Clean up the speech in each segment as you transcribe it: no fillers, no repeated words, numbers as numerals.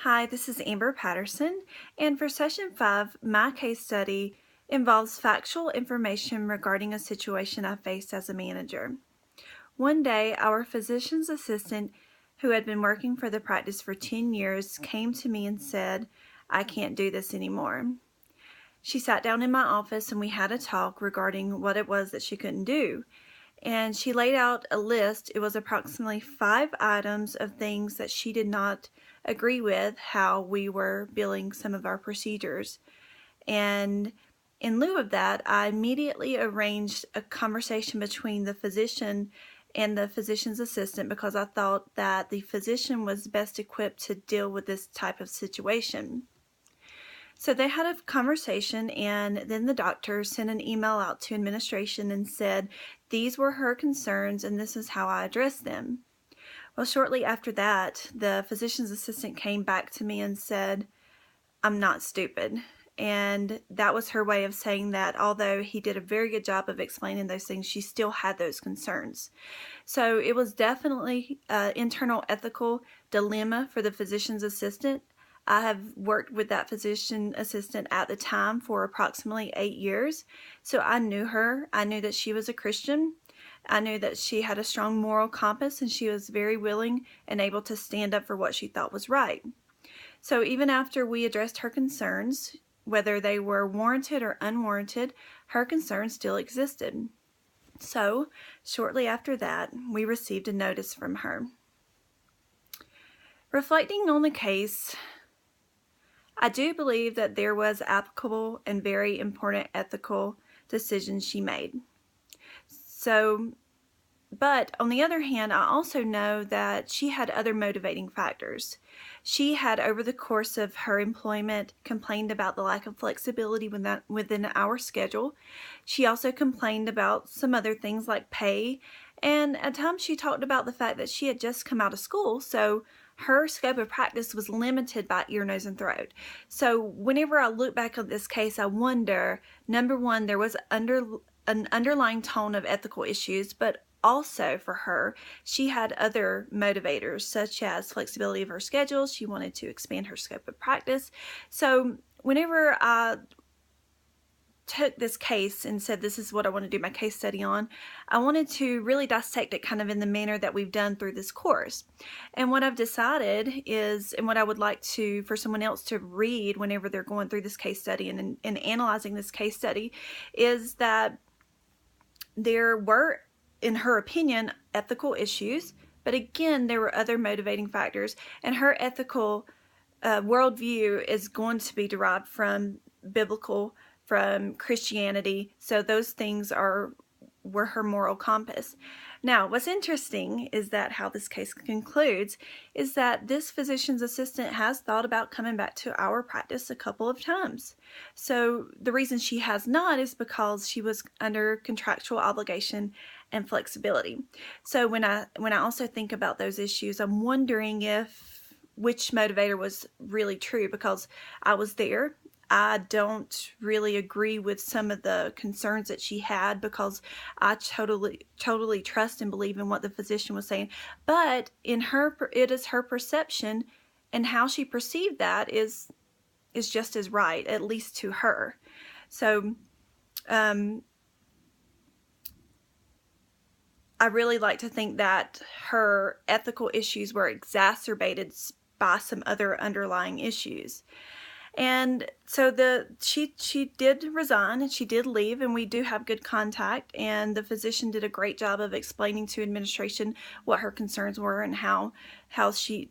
Hi, this is Amber Patterson, and for Session 5, my case study involves factual information regarding a situation I faced as a manager. One day, our physician's assistant, who had been working for the practice for 10 years, came to me and said, "I can't do this anymore." She sat down in my office and we had a talk regarding what it was that she couldn't do. And she laid out a list. It was approximately 5 items of things that she did not agree with how we were billing some of our procedures. And in lieu of that, I immediately arranged a conversation between the physician and the physician's assistant because I thought that the physician was best equipped to deal with this type of situation. So they had a conversation, and then the doctor sent an email out to administration and said these were her concerns and this is how I addressed them. Well, shortly after that, the physician's assistant came back to me and said, "I'm not stupid." And that was her way of saying that although he did a very good job of explaining those things, she still had those concerns. So it was definitely an internal ethical dilemma for the physician's assistant. I have worked with that physician assistant at the time for approximately 8 years. So I knew her. I knew that she was a Christian. I knew that she had a strong moral compass and she was very willing and able to stand up for what she thought was right. So even after we addressed her concerns, whether they were warranted or unwarranted, her concerns still existed. So shortly after that, we received a notice from her. Reflecting on the case, I do believe that there was applicable and very important ethical decisions she made. But on the other hand, I also know that she had other motivating factors. She had, over the course of her employment, complained about the lack of flexibility within our schedule. She also complained about some other things like pay, and at times she talked about the fact that she had just come out of school, so her scope of practice was limited by ear, nose, and throat. So whenever I look back on this case, I wonder, number one, there was an underlying tone of ethical issues, but also for her, she had other motivators such as flexibility of her schedule. She wanted to expand her scope of practice. So whenever I took this case and said this is what I want to do my case study on, I wanted to really dissect it kind of in the manner that we've done through this course. And what I've decided is, and what I would like to for someone else to read whenever they're going through this case study and analyzing this case study, is that there were, in her opinion, ethical issues, but again, there were other motivating factors, and her ethical worldview is going to be derived from from Christianity, so those things were her moral compass. Now, what's interesting is that how this case concludes is that this physician's assistant has thought about coming back to our practice a couple of times. So the reason she has not is because she was under contractual obligation and flexibility. So when I also think about those issues, I'm wondering which motivator was really true, because I was there. I don't really agree with some of the concerns that she had because I totally trust and believe in what the physician was saying. But it is her perception, and how she perceived that is just as right, at least to her. So I really like to think that her ethical issues were exacerbated by some other underlying issues. And so she did resign and she did leave, and we do have good contact, and the physician did a great job of explaining to administration what her concerns were and how he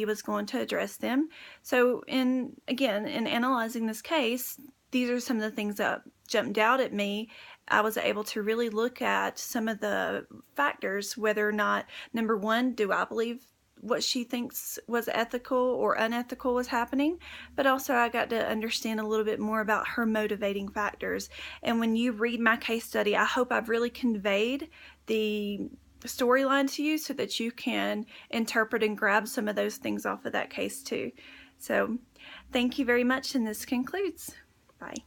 was going to address them. So in analyzing this case, these are some of the things that jumped out at me. I was able to really look at some of the factors, whether or not, number one, do I believe what she thinks was ethical or unethical was happening, but also I got to understand a little bit more about her motivating factors. And when you read my case study, I hope I've really conveyed the storyline to you so that you can interpret and grab some of those things off of that case too. So thank you very much, and this concludes. Bye.